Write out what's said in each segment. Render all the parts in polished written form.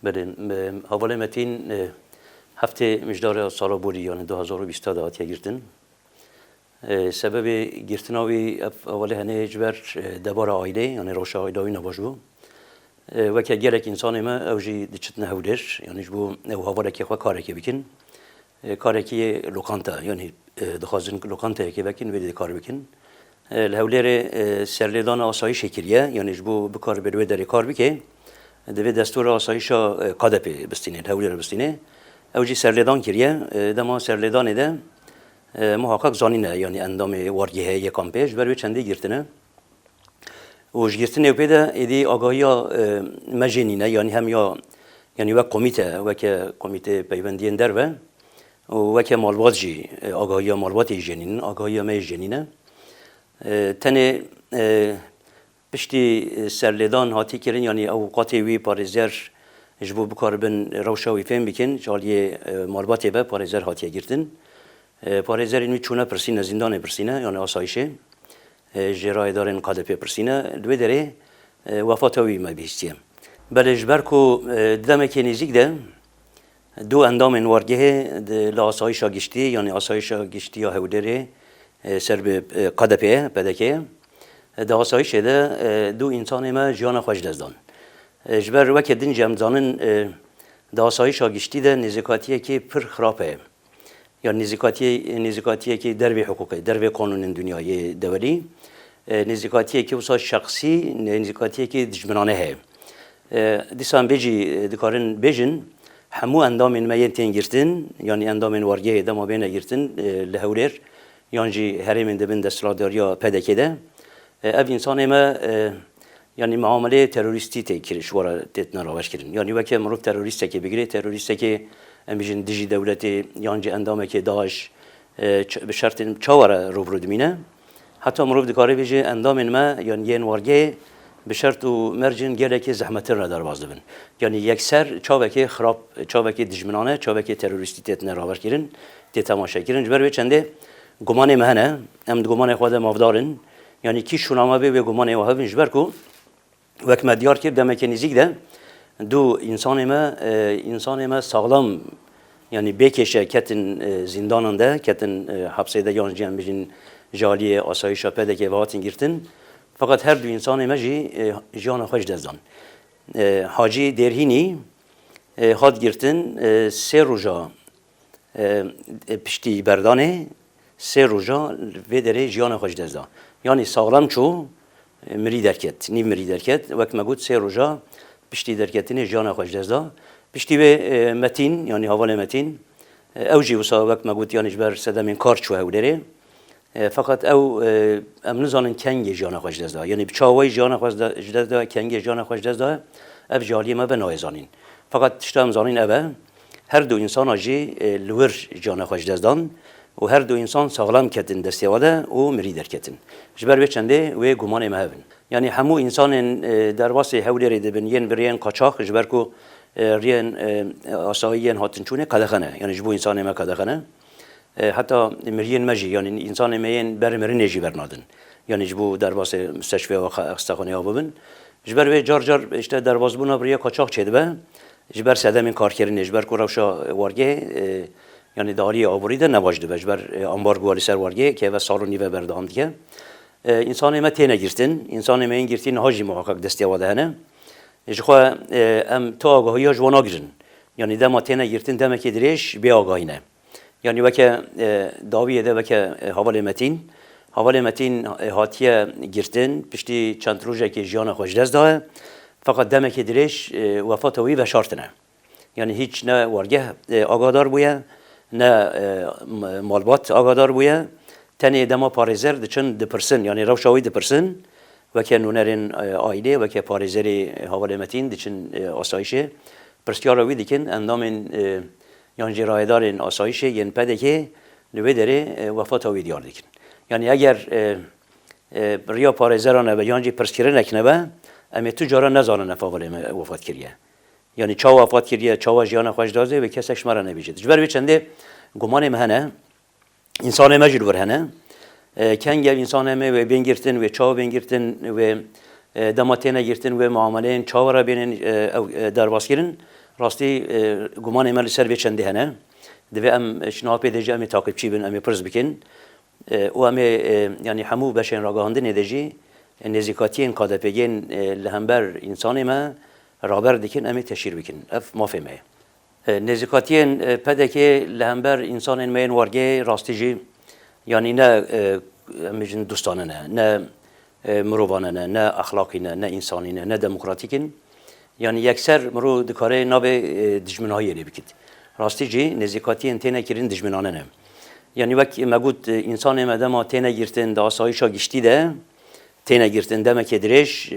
بله حواله متین هفته مجدار سال بوری یعنی 2020 دهات گرتن سبب گرتناوی حواله هنه جبر دبار عائله یعنی روش عائله‌ای نباشه و که گرک انسان ما اوجی دچت نهودش یعنی جو او حواله که خوا کاری که بکن کاری که لوکانتا یعنی دخوازن لوکانتا که بکن ولی کار بکن الهولر سرلیدان آسایش شکلیه یعنی جو بکار بروی در کار بکه دوی دستور آسایش قادپی بستینه الهولر بستینه اوجی سرلیدان کریه دما سرلیدان ده محقق زانینه یعنی اندام وارگیه یکم پیش بروی چنده گرتنه و جگرتنه پیدا ایدی آگاهی مجنینه یعنی هم یعنی و کمیته پیوندین در و که مالبات جی آگاهی مالبات جنین آگاهی می جنینه تنه پشتی سرلیدان هاتی کردن یعنی اوقاتی وی پارزر جبو بکاربن روشاوی فهم بکن جالی مالباتی به پارزر هاتی گرتن پارزر اینوی چونه پرسینه زندان پرسینه یعنی آسایشه جرای دارن قادپی پرسینه دوی داره وفاتوی ما بیستیم بلش برکو دمه که نزیک ده دو اندام وارگه لآسایش گشتی یعنی آسایش گشتی یا هودره سر به قادپی پدکه ده آسایش ده دو انسان ما جان خوش دزدان جبر وقت دین جمزانن ده آسایش گشتی ده نزدیکاتیه که پر خرابه یا نزدیکاتیه که در به حقوقی در به قانون دنیای دولی نزدیکاتیه که وسط شخصی نزدیکاتیه که دشمنانه هه دیسان بیجی دکارن بیجن همو اندام میان تنگرتن یعنی اندام وارگه دما بین گرتن لهولر یعنی هرمن دبن دستلادریا پیدا کده اف انسان ما یعنی معامله تروریستی تکرش وارا تتنا راوش کردن یعنی وقتی مروف تروریسته که بگیره تروریسته که امیجن دیجی دولتی یعنی اندامه که داعش به شرط چهار روبرو دمینه حتی مروف دکاره بیجه اندام ما یعنی ین وارگه به شرط و مرجن گله که زحمت را در باز دبن یعنی یکسر چاوکی خراب چاوکی دشمنانه چاوکی تروریستی تتنا راوش کردن تماشا کردن جبر به چنده گمان مهنه ام گمان خود مافدارن یعنی کی شونامه به گمان وهابن جبر کو وقت مدیار کرد دم مکانیزیک ده دو انسان ما سالم یعنی بکشه کتن زنداننده کتن حبسه ده یان جن بجن جالی آسایش پیدا که واتین گرتن فقط هر دو انسان ما جان خوش دزدان حاجی درهینی خود گرتن سه روزا پشتی بردانه سه روزا و دره جان خوش دزدان یعنی سالم چو مری درکت نیم مری درکت وقت مگود سه روزا پشتی درکتینه جان خوش دزدا پشتی به متین یعنی حوال متین اوجی وسا وقت مگود یعنی جبر سدمین کار چوه وداره فقط او امنزانن کنگ جان خوش دزدا یعنی بچاوی جان خوش دزدا کنگ جان خوش دزدا اف جالی ما به نایزانین فقط تشتم زانین اوه هر دو انسان آجی لور جان خوش دزدان و هر دو انسان سالم کتن دستیواده و مری درکتن جبر به چنده و گمان مهون یعنی همو انسان در واسه حولی دبن ین بریان قاچاق جبر کو ریان آسایین هاتن چونه قدخنه یعنی جبو انسان ما قدخنه حتی مریان مجی یعنی انسان میان برمرین نجی برنادن یعنی جبو در واسه مستشفی و خستخانه ها ببن جبر به جار işte در واسبونا بریا قاچاق چید به جبر سدمین کار کردن جبر کو روشا وارگه یعنی داری آبوریده نواجده بجبر انبار گوالی سر وارگه که و سالونی و بردام دیگه انسان ما تینه گرتن انسان ما این گرتین هاجی محقق دستیواده هنه جخوا ام تو آگاهی جوانا گرن یعنی دم تینه گرتن دم که دریش بی آگاهینه یعنی وکه داویه ده وکه حوال متین هاتیه گرتن پشتی چند روزه که جان خوش دست داره فقط دم که دریش وفات وی و شرطنه یعنی هیچ نه وارگه آگادار بوده نه مالبات آگادار بوده تنی دما پارزر دچن دپرسن یعنی روشاوی دپرسن و که نونرین آیده و که پارزری حوال متین دچن آسایشه پرسیاروی دیکن اندامین یعنی جرایدارین آسایشه ین پده که نوی داره وفاتاوی دیار دیکن یعنی اگر ریا پارزرانه و یعنی پرسکره نکنه و امی تو جارا نزانه نفاول وفات کریه یعنی چا وفات کریه چا جان خوش دازه و کسش مرا نبیجد جبر به چنده گمان مهنه انسان مجبور هنه کنگ انسان همه و بینگرتن و چاو بینگرتن و dema têne girtin ve muameleyên çawara bênin derbaskirin rastî gumanê me li ser vê çendê hene divê em şinapê de jî em ê takipçî bin em ê pirs bikin û em ê yani hemû beşên ragihandinê de jî nêzîkatiyên KDP'yên li hember însanê me raber dikin em ê teşhîr bikin ev mafê me ye. Nêzîkatiyên pedekê li hember însanên me yên wargehê rastî jî yani ne em bêjin dostanan e ne mirovanan e ne axlaqî ne ne însanî ne ne demokratîkin yani yekser mirov dikare navê dijminahiyê lê bikit. Rastî jî nêzîkatiyên têne kirin dijminanan e. Yani wek me got însanê me dema têne girtin di asayişa giştî de têne girtin demekê dirêj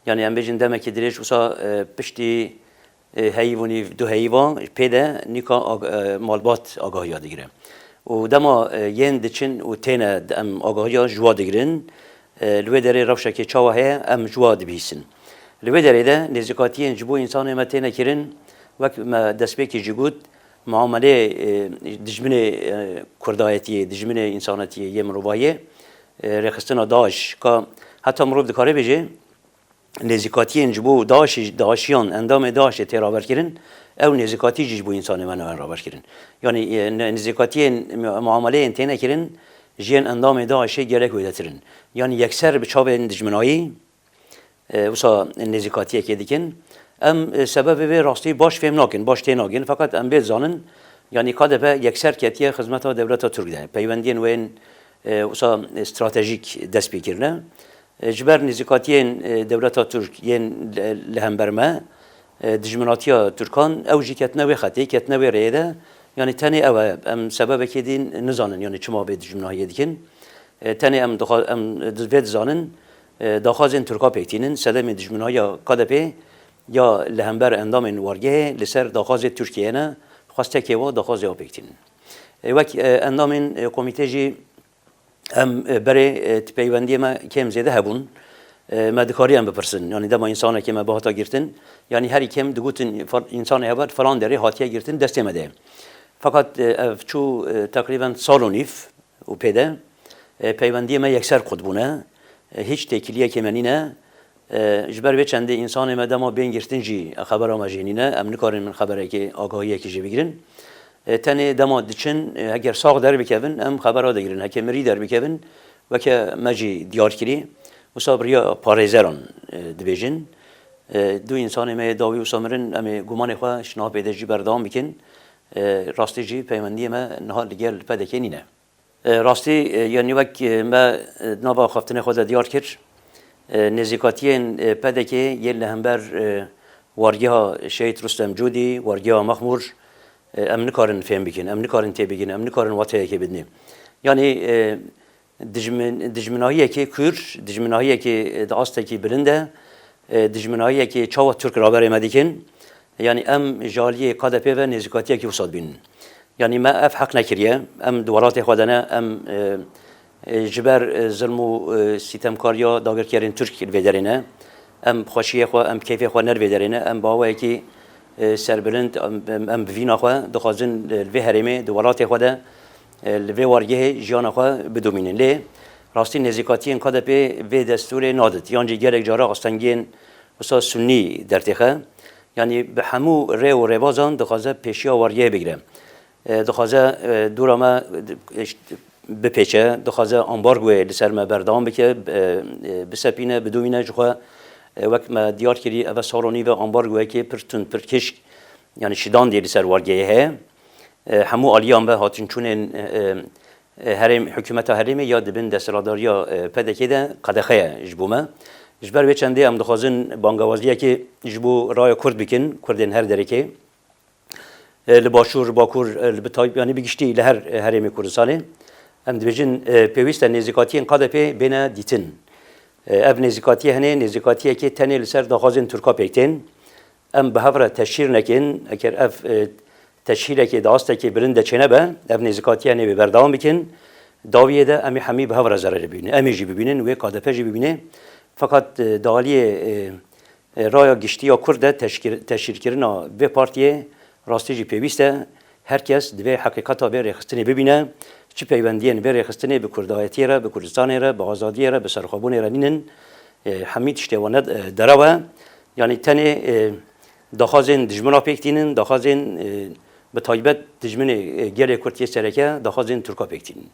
yani em bêjin demekê dirêj wisa piştî heyvûnî du heyvan pê de nîka malbat agahiya digire. û dema yên diçin û têne em agahiya ji wa digirin li wê derê rewşekê çawa heye em ji wa dibîsin. Li wê derê de nêzîkatiyên ji bo însanê me têne kirin wek me destpêkê jî got muamelê dijminê kurdayetiyê dijminê însanetiyê yê mirovayê rêxistina Daeş ka heta mirov dikare bêje nêzîkatiyên ji bo Daişiyan endamê Daişê tê raberkirin ew nêzîkatî jî ji bo însanê me nayên raberkirin. Yani nêzîkatiyên muameleyên têne kirin ji yên endamê Daişê gelek wêdetirin. Yani yekser bi çavên dijminayî wisa nêzîkatiyekê dikin em sebebê vê rastî baş fêm nakin baş tê nakin fakat em bê zanin yani KDP yekser ketiye xizmeta dewleta Türk de peywendiyên wên wisa stratejîk dest pê kirine ji ber nêzîkatiyên dewleta Türk yên li hember me dijminatiya Türkan ew jî ketine wê xetê ketine wê rêyê de yani tenê ew e em sebebekê din nizanin yani çima bê dijminahiyê dikin tenê em vê dizanin daxwazên Türka pêktînin sedemê dijminahiya KDP ya li hember endamên wargehê li ser daxwazê Tirkiyeyê ne xwastekê wa daxwazê wa pêktînin. Wek endamên komîtê jî em berê peywendiyê me kêm zêde hebûn me dikarî em bipirsin yani dema însanekê me bi hata girtin yani herî kêm digotin însanê heber falan derê hatiye girtin destê me de. Fakat ev çû teqrîben sal û nîv û pê de peywendiyê me yekser qut bûne hiç têkiliyekê me nîne ji ber vê çendê însanê me dema bên girtin jî xebera me jî nîne em nikarin min xeberekê agahiyekê jî bigirin. Tenê dema diçin eger sax derbikevin em xebera digirin heke mirî derbikevin weke me jî diyar kirî wisa biriya parêzeran dibêjin du însanê me yê dawî wisa mirin em ê gumanê xwe şinapê de jî berdewam bikin rastî jî peywendiyê me niha li gel pedekê nîne. Rastî yani wek me nava xeftinê xwe de diyar kir nêzîkatiyên pedekê yên li hember wargeha Şehîd Rustem Cûdî wargeha Mexmûr em nikarin fêm bikin em nikarin tê bikin em nikarin wateyekê bidinê. Yani dijminahiyekê kûr dijminahiyekê di astekî bilind e dijminahiyekê çawa Türk raberê me dikin yani em ji aliyê KDP ve nêzîkatiyekê wisa dibînin. Yani me ev heq nekiriye em di welatê xwe de ne em ji ber zilm û sîtemkariya dagirkerên Türk li vê derê ne em xweşiyê xwe em keyfê xwe ner vê derê ne em bawayekî serbilind em bi vîna xwe dixwazin li vê herêmê di welatê xwe de li vê wargehê jiyana xwe bidomînin. Lê rastî nêzîkatiyên KDP vê destûrê nadit yan jî gelek cara astengiyên wisa Sunnî dertêxe yani bi hemû rê û rêbazan dixwaze pêşiya wargehê bigire. Dixwaze dûra me bipêçe dixwaze ambargoyê li ser me berdewam bike bisepîne bidomîne ji xwe wek me diyar kirî ev sal û nîv ambargoyekê pir tund pir kişk yani şîdandê li ser wargehê heye hemû aliyan ve hatin çûnên herêm hikûmeta herêmê ya dibin desthilatdariya pedekê de qedexeye ji bo me. Ji ber vê çendê em dixwazin bangewaziyekê ji bo raya Kurd bikin Kurdên her derekê li Başûr Bakur li yani bi giştî li her herêmê Kurdistanê em dibêjin pêwîst e nêzîkatiyên KDP bêne dîtin. Ev nêzîkatiye hene nêzîkatiyekê tenê li ser daxwazên Türka pêktên em bi hev re teşhîr nekin eger ev teşhîrekê di astekê bilind de çêne be ev nêzîkatiye hene bê berdewam bikin dawiyê de em ê hemî bi hev re zererê bibînin em ê jî bibînin wê KDP jî bibîne fakat di aliyê raya giştiya Kurd de teşhîrkirina vê partiyê rastî jî pêwîst e herkes divê heqîqeta vê rêxistinê bibîne çi peywendiyên vê rêxistinê bi Kurdayetiyê re bi Kurdistanê re bi azadiyê re bi serxwebûnê re nînin همین تشتوانه دراوه یعنی تنه دخازن دجمنا پکتینن دخازن به تایبت دجمن گره کرتی سرکه دخازن ترکا پکتینن